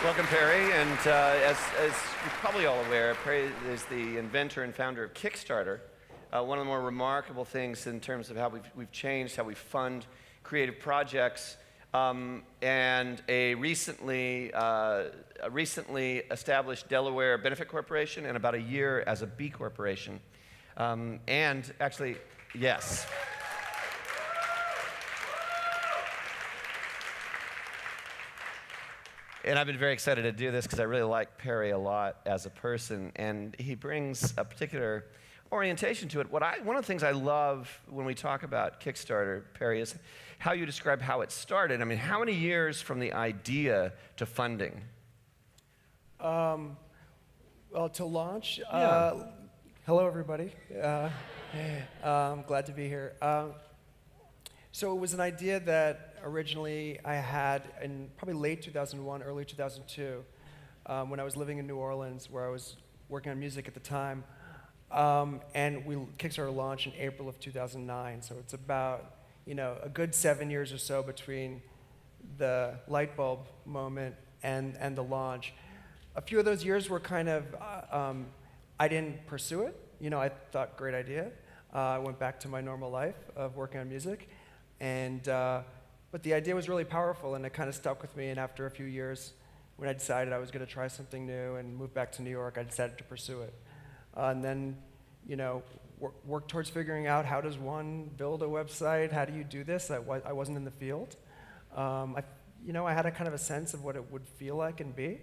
Welcome, Perry. And as you're probably all aware, Perry is the inventor and founder of Kickstarter. One of the more remarkable things in terms of how we've changed, how we fund creative projects, and a recently established Delaware benefit corporation, and about a year as a B Corporation. And actually, yes. And I've been very excited to do this because I really like Perry a lot as a person, and he brings a particular orientation to it. One of the things I love when we talk about Kickstarter, Perry, is how you describe how it started. I mean, how many years from the idea to funding? Well, to launch, hello everybody. I'm glad to be here. So it was an idea that originally I had in probably late 2001, early 2002, when I was living in New Orleans, where I was working on music at the time. And Kickstarter launched in April of 2009. So it's about, a good 7 years or so between the light bulb moment and the launch. A few of those years were kind of, I didn't pursue it. I thought, great idea. I went back to my normal life of working on music. But the idea was really powerful, and it kind of stuck with me. And after a few years, when I decided I was going to try something new and move back to New York, I decided to pursue it. And then, work towards figuring out, how does one build a website? How do you do this? I wasn't in the field. I had a kind of a sense of what it would feel like and be.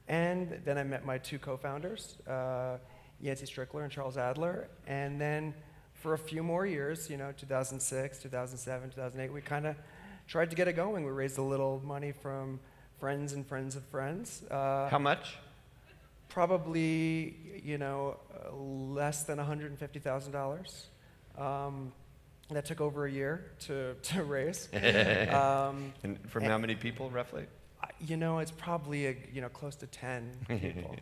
And then I met my two co-founders, Yancey Strickler and Charles Adler. And then for a few more years, 2006, 2007, 2008, we kind of tried to get it going. We raised a little money from friends and friends of friends. How much? Probably, less than $150,000. That took over a year to raise. And from how many people, roughly? It's probably close to 10 people.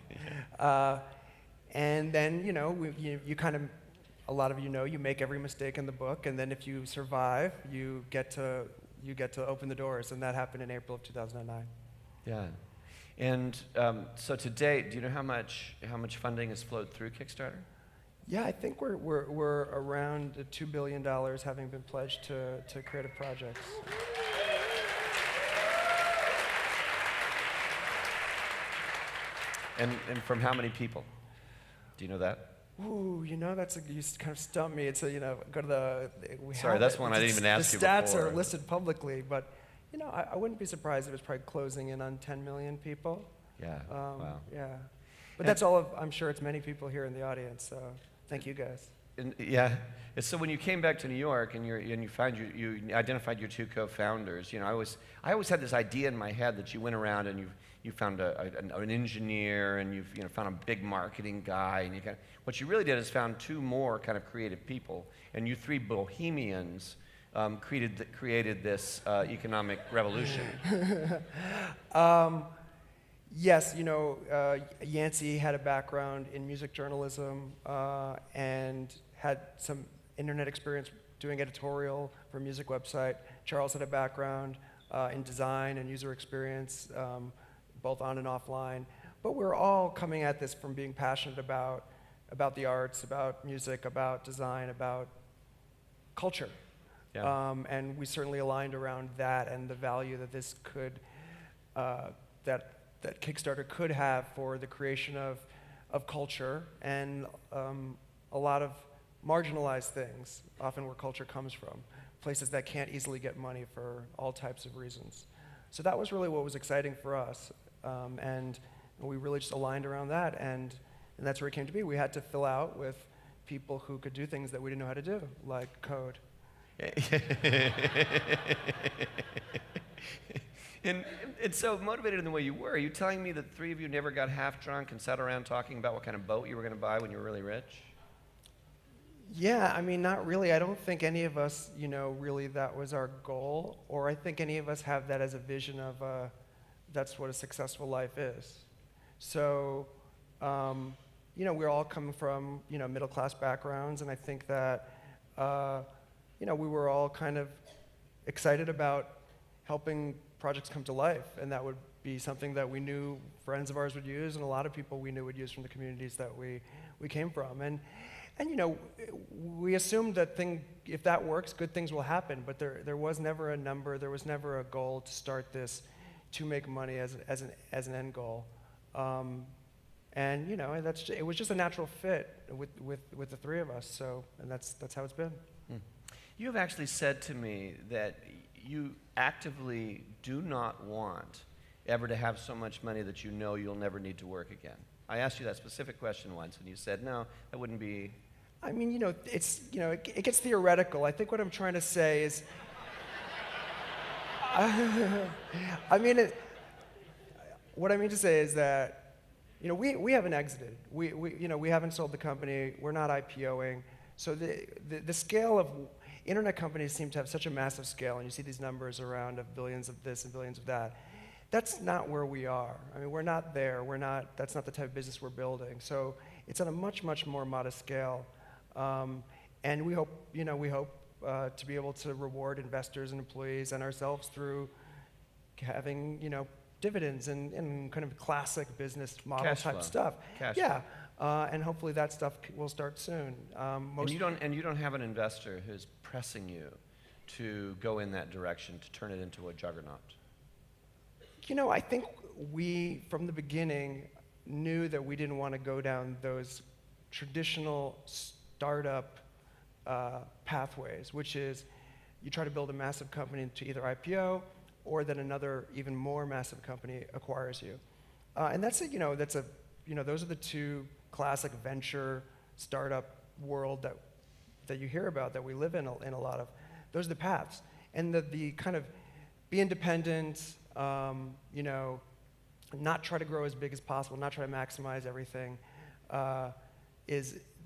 And then, you kind of, a lot of you make every mistake in the book, and then if you survive, you get to open the doors, and that happened in April of 2009. Yeah. And so to date, do you know how much funding has flowed through Kickstarter? Yeah, I think we're around $2 billion having been pledged to creative projects. And from how many people? Do you know that? Ooh, you kind of stumped me. It's go to the. Sorry, that's one I didn't even ask you before. The stats are listed publicly, but I wouldn't be surprised if it's probably closing in on 10 million people. Yeah. Wow. Yeah, but that's all of. I'm sure it's many people here in the audience. So thank you guys. And, yeah. And so when you came back to New York and you identified your two co-founders, I always had this idea in my head that you went around and you found an engineer, and you've found a big marketing guy, and what you really did is found two more kind of creative people, and you three bohemians created this economic revolution. Yes, Yancey had a background in music journalism and had some internet experience doing editorial for a music website. Charles had a background in design and user experience, both on and offline. But we're all coming at this from being passionate about the arts, about music, about design, about culture. Yeah. And we certainly aligned around that and the value that this could, that Kickstarter could have for the creation of culture and a lot of marginalized things, often where culture comes from, places that can't easily get money for all types of reasons. So that was really what was exciting for us, and we really just aligned around that, and that's where it came to be. We had to fill out with people who could do things that we didn't know how to do, like code. And so motivated in the way you were, are you telling me that the three of you never got half drunk and sat around talking about what kind of boat you were going to buy when you were really rich? Yeah, not really. I don't think any of us, really that was our goal, or I think any of us have that as a vision of that's what a successful life is. So, we're all coming from, middle-class backgrounds, and I think that, we were all kind of excited about helping projects come to life, and that would be something that we knew friends of ours would use, and a lot of people we knew would use from the communities that we came from. And we assumed that if that works, good things will happen, but there was never a number, there was never a goal to start this to make money as an end goal. And it was just a natural fit with the three of us. And that's how it's been. You have actually said to me that you actively do not want ever to have so much money that you know you'll never need to work again. I asked you that specific question once, and you said, no, that wouldn't be... I mean, it gets theoretical. I think what I'm trying to say is... what I mean to say is that, we haven't exited. We haven't sold the company. We're not IPOing. So the scale of... Internet companies seem to have such a massive scale, and you see these numbers around of billions of this and billions of that. That's not where we are. I mean, we're not there. That's not the type of business we're building. So it's on a much, much more modest scale. And we hope to be able to reward investors and employees and ourselves through having, dividends and kind of classic business model type stuff. Yeah. And hopefully that stuff will start soon. And you don't have an investor who's pressing you to go in that direction, to turn it into a juggernaut. I think we, from the beginning, knew that we didn't want to go down those traditional startup pathways, which is you try to build a massive company to either IPO or then another even more massive company acquires you. And those are the two classic venture startup world that you hear about, that we live in a lot of. Those are the paths. And the kind of be independent, not try to grow as big as possible, not try to maximize everything,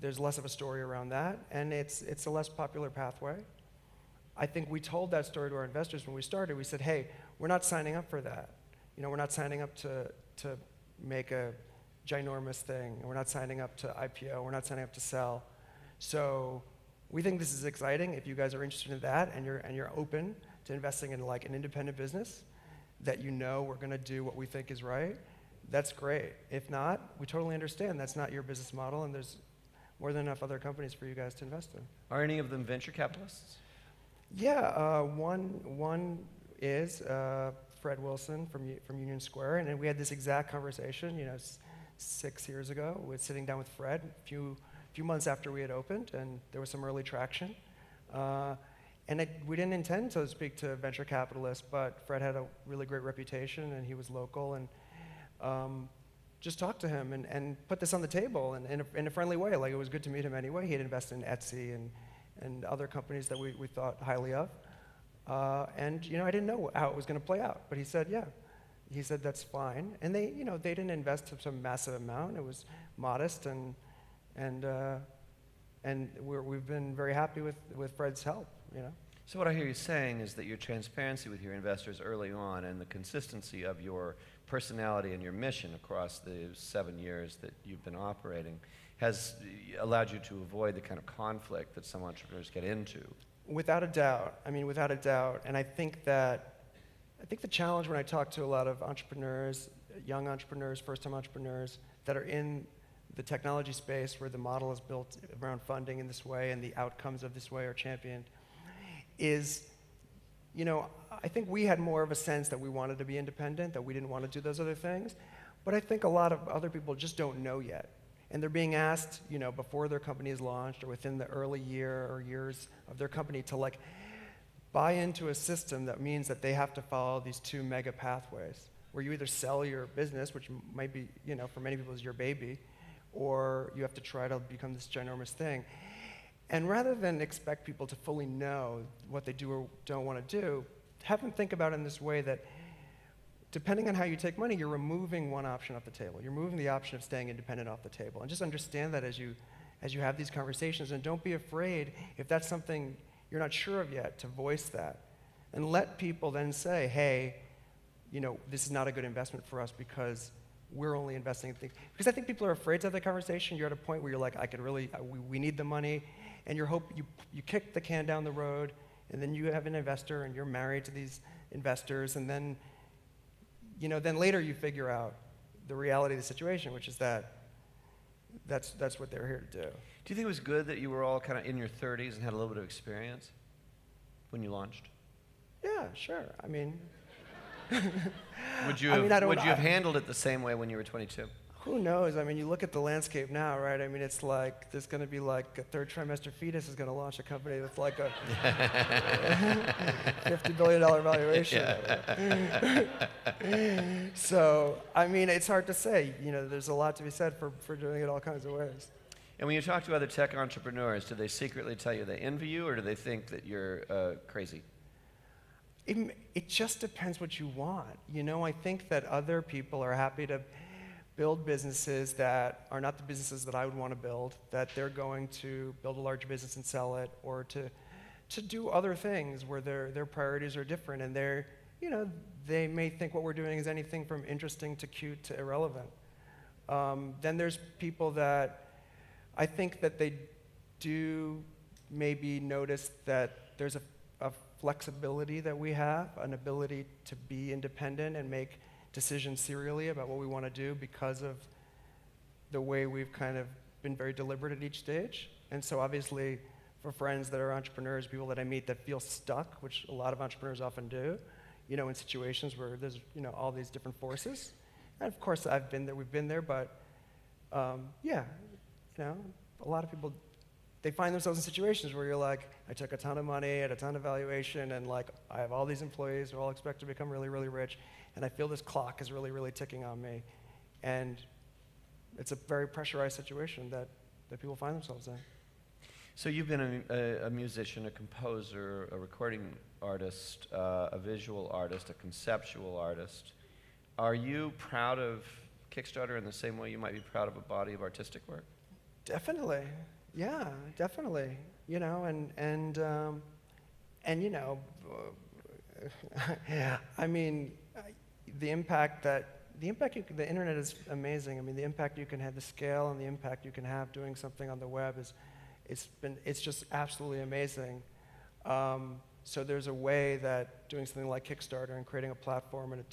there's less of a story around that, and it's a less popular pathway. I think we told that story to our investors when we started. We said, hey, we're not signing up for that. We're not signing up to make a ginormous thing. We're not signing up to IPO. We're not signing up to sell. So we think this is exciting. If you guys are interested in that and you're open to investing in like an independent business that we're going to do what we think is right, that's great. If not, we totally understand that's not your business model, and there's more than enough other companies for you guys to invest in. Are any of them venture capitalists? Yeah, one is Fred Wilson from Union Square, and we had this exact conversation, 6 years ago. We were sitting down with Fred a few months after we had opened, and there was some early traction. We didn't intend to speak to venture capitalists, but Fred had a really great reputation, and he was local, and just talked to him and put this on the table in a friendly way. Like, it was good to meet him anyway. He had invested in Etsy and other companies that we thought highly of. I didn't know how it was going to play out, but he said, yeah. He said, that's fine. And they didn't invest some massive amount. It was modest, and we've been very happy with Fred's help, So what I hear you saying is that your transparency with your investors early on and the consistency of your personality and your mission across the 7 years that you've been operating has allowed you to avoid the kind of conflict that some entrepreneurs get into. Without a doubt. Without a doubt. And I think the challenge when I talk to a lot of entrepreneurs, young entrepreneurs, first-time entrepreneurs that are in the technology space where the model is built around funding in this way and the outcomes of this way are championed, is, I think we had more of a sense that we wanted to be independent, that we didn't want to do those other things. But I think a lot of other people just don't know yet. And they're being asked, before their company is launched or within the early year or years of their company to buy into a system that means that they have to follow these two mega pathways, where you either sell your business, which might be, for many people is your baby, or you have to try to become this ginormous thing. And rather than expect people to fully know what they do or don't want to do, have them think about it in this way that depending on how you take money, you're removing one option off the table. You're moving the option of staying independent off the table. And just understand that as you have these conversations, and don't be afraid if that's something you're not sure of yet to voice that. And let people then say, hey, this is not a good investment for us because we're only investing in things. Because I think people are afraid to have that conversation. You're at a point where you're like, we need the money. And you kick the can down the road, and then you have an investor, and you're married to these investors, and then then later you figure out the reality of the situation, which is that's what they're here to do. Do you think it was good that you were all kind of in your 30s and had a little bit of experience when you launched? Yeah, sure. I mean, Would you have handled it the same way when you were 22? Who knows? I mean, you look at the landscape now, right? I mean, it's like there's going to be like a third trimester fetus is going to launch a company with like a $50 billion valuation. So, I mean, it's hard to say. There's a lot to be said for doing it all kinds of ways. And when you talk to other tech entrepreneurs, do they secretly tell you they envy you, or do they think that you're crazy? It just depends what you want. I think that other people are happy to build businesses that are not the businesses that I would want to build, that they're going to build a large business and sell it, or to do other things where their priorities are different, and they may think what we're doing is anything from interesting to cute to irrelevant. Then there's people that I think that they do maybe notice that there's a flexibility that we have, an ability to be independent and make decisions serially about what we want to do because of the way we've kind of been very deliberate at each stage. And so obviously for friends that are entrepreneurs, people that I meet that feel stuck, which a lot of entrepreneurs often do, in situations where there's, all these different forces. And of course we've been there, but yeah, a lot of people, they find themselves in situations where you're like, I took a ton of money at a ton of valuation, and like I have all these employees who all expect to become really, really rich, and I feel this clock is really, really ticking on me. And it's a very pressurized situation that people find themselves in. So you've been a musician, a composer, a recording artist, a visual artist, a conceptual artist. Are you proud of Kickstarter in the same way you might be proud of a body of artistic work? Definitely. Yeah, definitely. I mean, the impact the internet is amazing. I mean, the impact you can have, the scale and the impact you can have doing something on the web it's just absolutely amazing. So there's a way that doing something like Kickstarter and creating a platform and a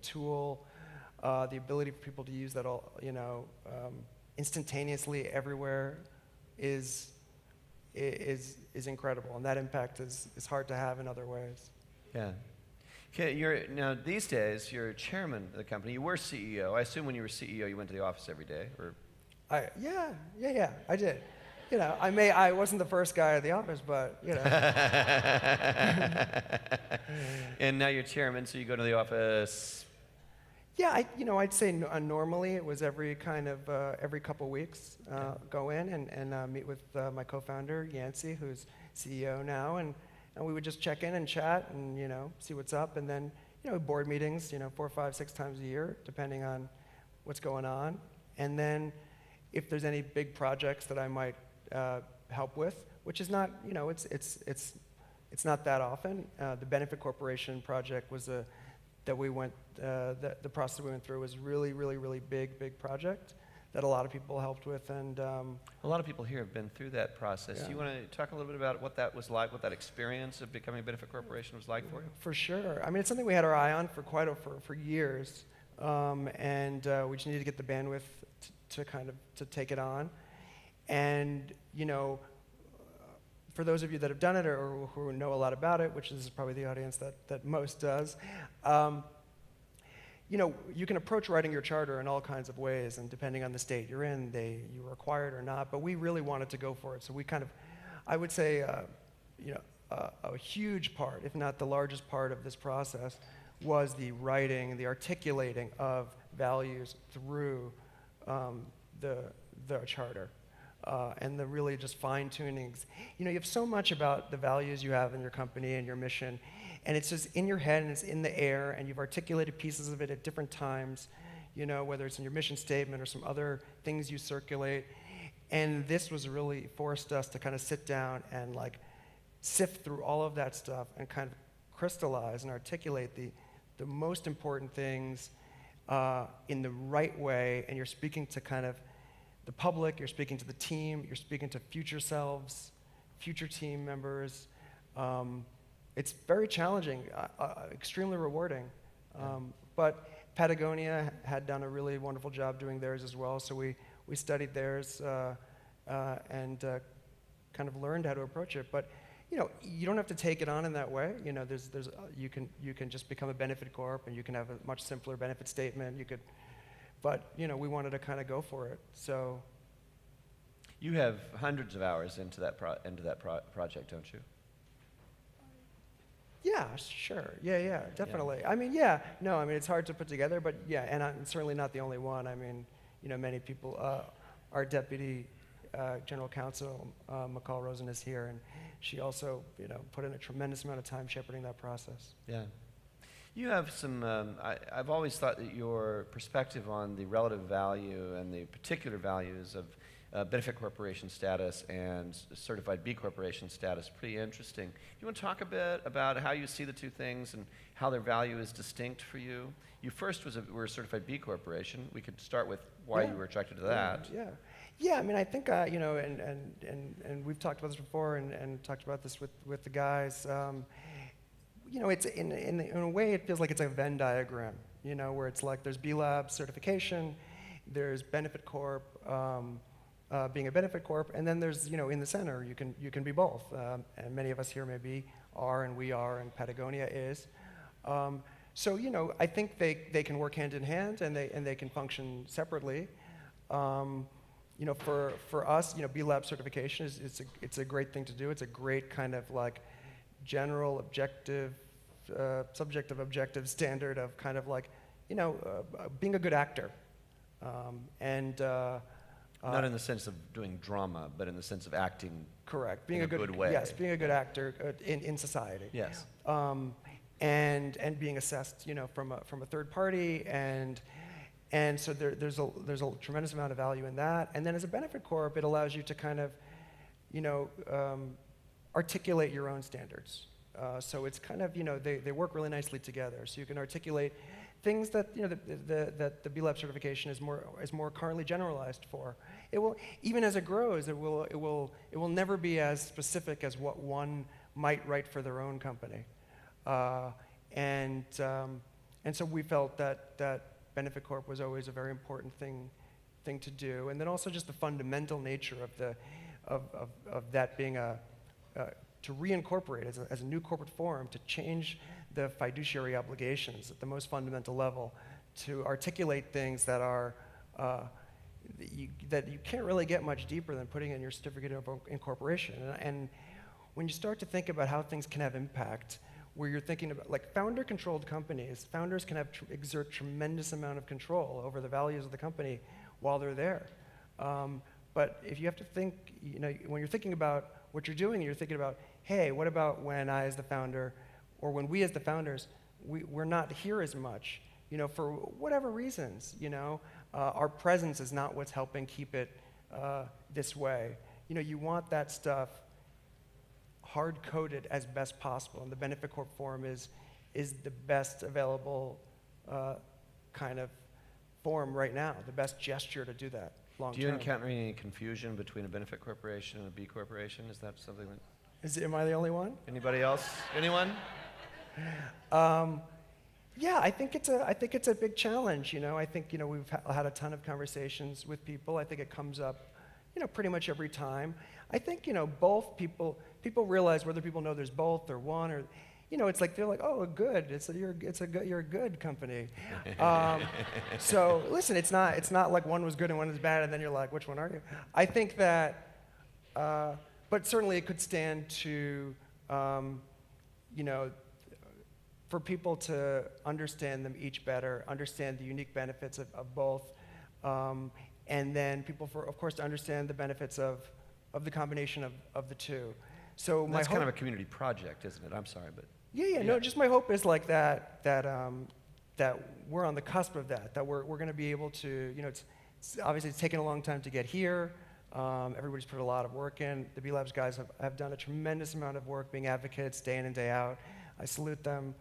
tool, the ability for people to use that all, instantaneously everywhere is incredible, and that impact is hard to have in other ways. Yeah. Okay, now these days you're chairman of the company. You were CEO. I assume when you were CEO you went to the office every day, or? Yeah, I did. I wasn't the first guy at the office, but And now you're chairman, so you go to the office. Yeah, I'd say normally it was every couple weeks, go in and meet with my co-founder Yancey, who's CEO now, and we would just check in and chat and see what's up, and then board meetings 4, 5, 6 times a year, depending on what's going on, and then if there's any big projects that I might help with, which is not it's not that often. The Benefit Corporation project was the process we went through was really, really, really big project that a lot of people helped with, and a lot of people here have been through that process. Yeah. Do you want to talk a little bit about what that was like, what that experience of becoming a Benefit Corporation was like for you? For sure. I mean, it's something we had our eye on for years, and we just needed to get the bandwidth to take it on, and for those of you that have done it or who know a lot about it, which is probably the audience that most does, you can approach writing your charter in all kinds of ways, and depending on the state you're in, you were required or not, but we really wanted to go for it. So we I would say, a huge part, if not the largest part of this process, was the writing, the articulating of values through the charter. And the really just fine-tunings. You have so much about the values you have in your company and your mission, and it's just in your head and it's in the air, and you've articulated pieces of it at different times, whether it's in your mission statement or some other things you circulate. And this was really forced us to kind of sit down and like sift through all of that stuff and kind of crystallize and articulate the most important things in the right way, and you're speaking to kind of the public, you're speaking to the team, you're speaking to future selves, future team members. It's very challenging, extremely rewarding. But Patagonia had done a really wonderful job doing theirs as well, so we studied theirs and kind of learned how to approach it. But you don't have to take it on in that way. You can just become a benefit corp, and you can have a much simpler benefit statement. But we wanted to kind of go for it. So you have hundreds of hours into that project, don't you? Yeah, sure. Yeah, definitely. Yeah. It's hard to put together, but yeah, and I'm certainly not the only one. Many people. Our deputy general counsel, McCall Rosen, is here, and she also, put in a tremendous amount of time shepherding that process. Yeah. You have some, I've always thought that your perspective on the relative value and the particular values of benefit corporation status and certified B corporation status pretty interesting. You want to talk a bit about how you see the two things and how their value is distinct for you? You first were a certified B corporation. We could start with why you were attracted to that. Yeah, I think, and we've talked about this before and talked about this with the guys. It's in a way it feels like it's a Venn diagram, where it's like there's B Lab certification, there's Benefit Corp, being a Benefit Corp, and then there's, in the center, you can be both. And many of us here maybe are, and we are, and Patagonia is. So, I think they can work hand in hand, and they can function separately. For us, B Lab certification it's a great thing to do. It's a great kind of like general objective, subjective objective standard of kind of like, being a good actor. Not in the sense of doing drama, but in the sense of acting. Correct. Being a good way. Yes, being a good actor in society. Yes. And being assessed, from a third party, and so there's a tremendous amount of value in that. And then as a benefit corp, it allows you to kind of, articulate your own standards. So it's kind of, they work really nicely together. So you can articulate things that, that the B Lab certification is more currently generalized for. It will, even as it grows, it will never be as specific as what one might write for their own company. And so we felt that Benefit Corp was always a very important thing to do, and then also just the fundamental nature of that being to reincorporate as a new corporate form, to change the fiduciary obligations at the most fundamental level, to articulate things that are that you can't really get much deeper than putting in your certificate of incorporation. And when you start to think about how things can have impact, where you're thinking about, like, founder-controlled companies, founders can exert tremendous amount of control over the values of the company while they're there. But if you have to think, when you're thinking about what you're doing, you're thinking about, hey, what about when I as the founder, or when we as the founders, we're not here as much, for whatever reasons, our presence is not what's helping keep it this way. You want that stuff hard-coded as best possible, and the Benefit Corp form is the best available kind of form right now, the best gesture to do that long term. Do you encounter any confusion between a benefit corporation and a B corporation? Is that something that... Am I the only one? Anybody else? Anyone? Yeah, I think it's a big challenge. I think we've had a ton of conversations with people. I think it comes up, pretty much every time. I think both people realize, whether people know there's both or one, or it's like they're like, oh, good. You're a good company. So listen, it's not like one was good and one was bad, and then you're like, which one are you? I think that, but certainly it could stand to, for people to understand them each better, understand the unique benefits of both, and then people, of course, to understand the benefits of the combination of the two. So that's kind of a community project, isn't it? I'm sorry, but... Yeah. No, just my hope is like that we're on the cusp of that we're going to be able to, it's obviously it's taken a long time to get here. Everybody's put a lot of work in. The B Labs guys have done a tremendous amount of work being advocates day in and day out. I salute them.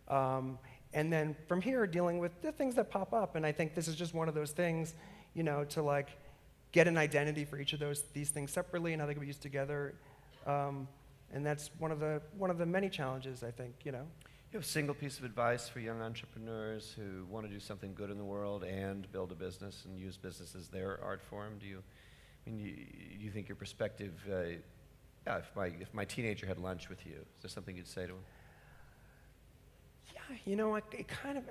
And then from here, dealing with the things that pop up. And I think this is just one of those things, to like get an identity for each of these things separately and how they can be used together. And that's one of the many challenges, I think, You have a single piece of advice for young entrepreneurs who want to do something good in the world and build a business and use business as their art form? Do you think your perspective, yeah, if my teenager had lunch with you, is there something you'd say to him? Yeah, you know, I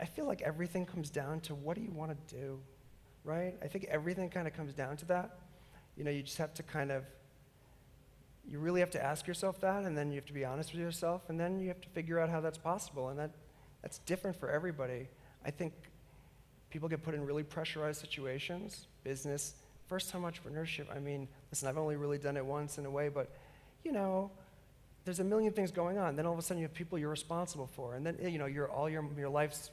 feel like everything comes down to what do you want to do, right? I think everything kind of comes down to that. You know, you just have to you really have to ask yourself that, and then you have to be honest with yourself, and then you have to figure out how that's possible, and that's different for everybody. I think people get put in really pressurized situations, business, first-time entrepreneurship. I mean, listen, I've only really done it once in a way, but, you know, there's a million things going on. Then all of a sudden you have people you're responsible for, and then, you know, your life's,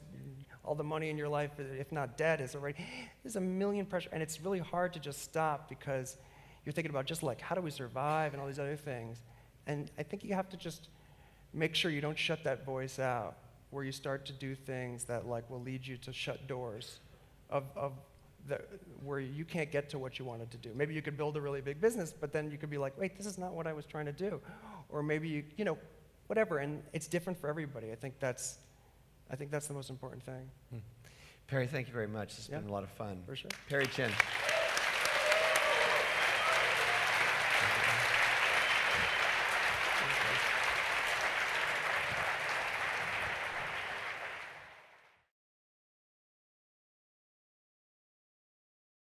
all the money in your life, if not dead, is already, there's a million pressure, and it's really hard to just stop because you're thinking about just like, how do we survive and all these other things. And I think you have to just make sure you don't shut that voice out, where you start to do things that like will lead you to shut doors where you can't get to what you wanted to do. Maybe you could build a really big business, but then you could be like, wait, this is not what I was trying to do. Or maybe you know, whatever, and it's different for everybody. I think that's the most important thing. Perry, thank you very much. This has been a lot of fun. For sure. Perry Chen.